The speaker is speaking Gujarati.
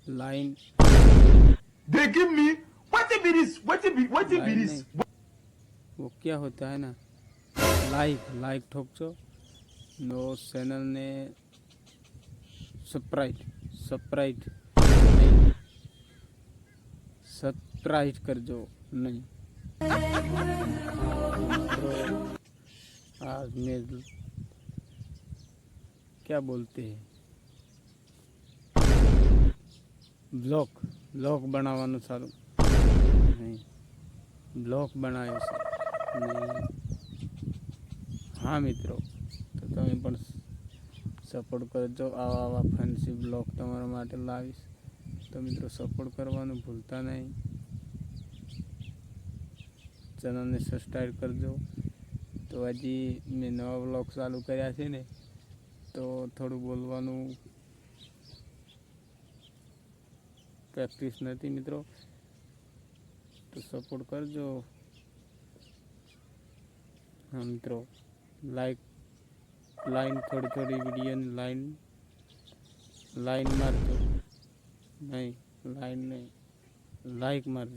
Line They give me what be this? What be line this? नहीं, वो क्या होता है ना, लाइक लाइक ठोकजो नो चैनल ने सब्सक्राइब नहीं, सब्सक्राइब करजो नहीं। तो आज में क्या बोलते हैं, બ્લોગ બનાવવાનું સારું નહીં, બ્લોગ બનાવ્યો છે નહીં। હા મિત્રો, તો તમે પણ સપોર્ટ કરજો, આવા ફેન્સી બ્લોગ તમારા માટે લાવીશ, તો મિત્રો સપોર્ટ કરવાનું ભૂલતા નહીં, ચેનલને સબસ્ક્રાઈબ કરજો। તો હજી મેં નવા બ્લોગ ચાલુ કર્યા છે ને, તો થોડું બોલવાનું પ્રેક્ટિસ નથી મિત્રો, તો સપોર્ટ કરજો। હા મિત્રો, લાઈન થોડી વિડીયોની લાઈન મારજો નહીં, લાઈક મારજો।